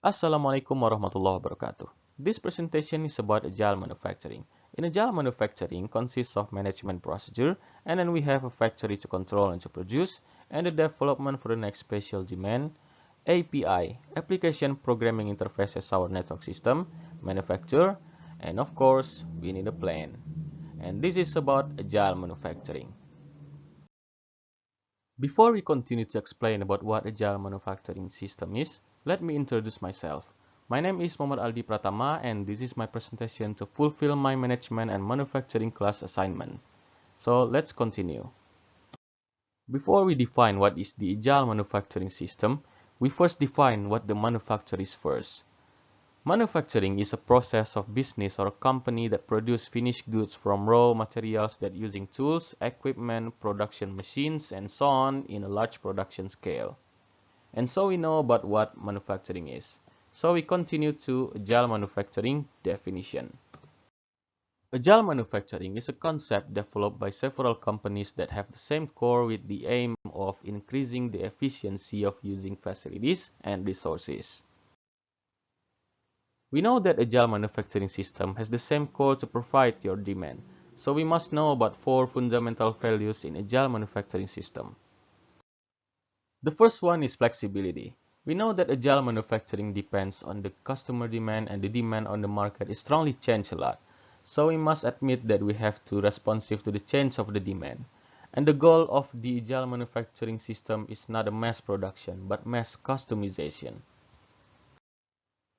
Assalamualaikum warahmatullahi wabarakatuh. This presentation is about agile manufacturing. In agile manufacturing consists of management procedure, and then we have a factory to control and to produce, and the development for the next special demand, API, application programming interface as our network system, manufacture, and of course, we need a plan. And this is about agile manufacturing. Before we continue to explain about what Agile manufacturing system is, let me introduce myself. My name is Muhammad Aldi Pratama and this is my presentation to fulfill my management and manufacturing class assignment. So let's continue. Before we define what is the Agile manufacturing system, we first define what the manufacture is first. Manufacturing is a process of business or a company that produce finished goods from raw materials that using tools, equipment, production machines, and so on in a large production scale. And so we know about what manufacturing is. So we continue to Agile manufacturing definition. Agile manufacturing is a concept developed by several companies that have the same core with the aim of increasing the efficiency of using facilities and resources. We know that Agile manufacturing system has the same core to provide your demand, so we must know about four fundamental values in Agile manufacturing system. The first one is flexibility. We know that Agile manufacturing depends on the customer demand and the demand on the market is strongly changed a lot, so we must admit that we have to responsive to the change of the demand. And the goal of the Agile manufacturing system is not a mass production, but mass customization.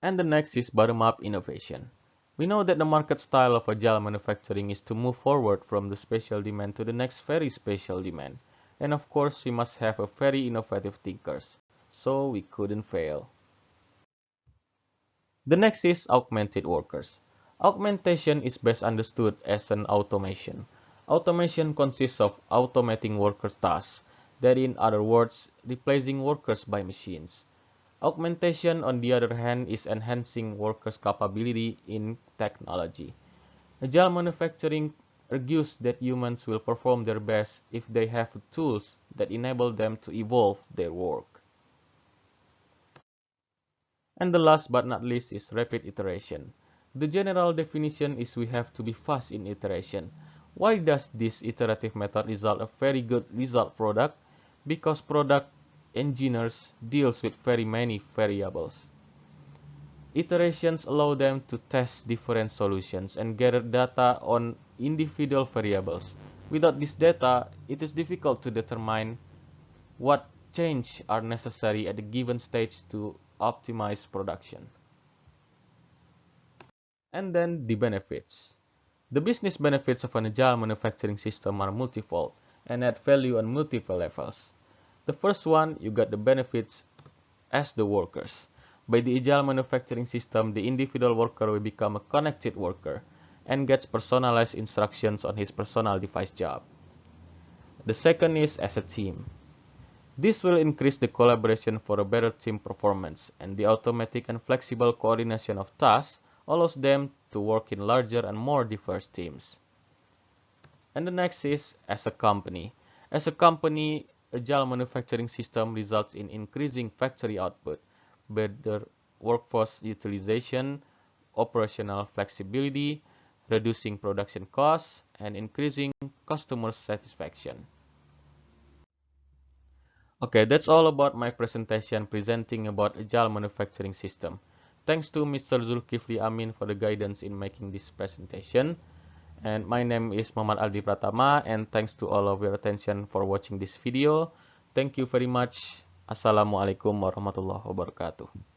And the next is bottom-up innovation. We know that the market style of agile manufacturing is to move forward from the special demand to the next very special demand. And of course, we must have a very innovative thinkers. So we couldn't fail. The next is augmented workers. Augmentation is best understood as an automation. Automation consists of automating worker tasks, that in other words, replacing workers by machines. Augmentation, on the other hand, is enhancing workers' capability in technology. Agile manufacturing argues that humans will perform their best if they have tools that enable them to evolve their work. And the last but not least is rapid iteration. The general definition is we have to be fast in iteration. Why does this iterative method result a very good result product? Because product engineers deals with very many variables. Iterations allow them to test different solutions and gather data on individual variables. Without this data, it is difficult to determine what changes are necessary at a given stage to optimize production. And then the benefits. The business benefits of an agile manufacturing system are multifold and add value on multiple levels. The first one, you got the benefits as the workers. By the agile manufacturing system, the individual worker will become a connected worker and gets personalized instructions on his personal device job. The second is as a team. This will increase the collaboration for a better team performance, and the automatic and flexible coordination of tasks allows them to work in larger and more diverse teams. And the next is as a company. As a company, agile manufacturing system results in increasing factory output, better workforce utilization, operational flexibility, reducing production costs, and increasing customer satisfaction. Okay, that's all about my presentation presenting about agile manufacturing system. Thanks to Mr. Zulkifli Amin for the guidance in making this presentation. And my name is Muhammad Aldi Pratama, and thanks to all of your attention for watching this video. Thank you very much. Assalamualaikum warahmatullahi wabarakatuh.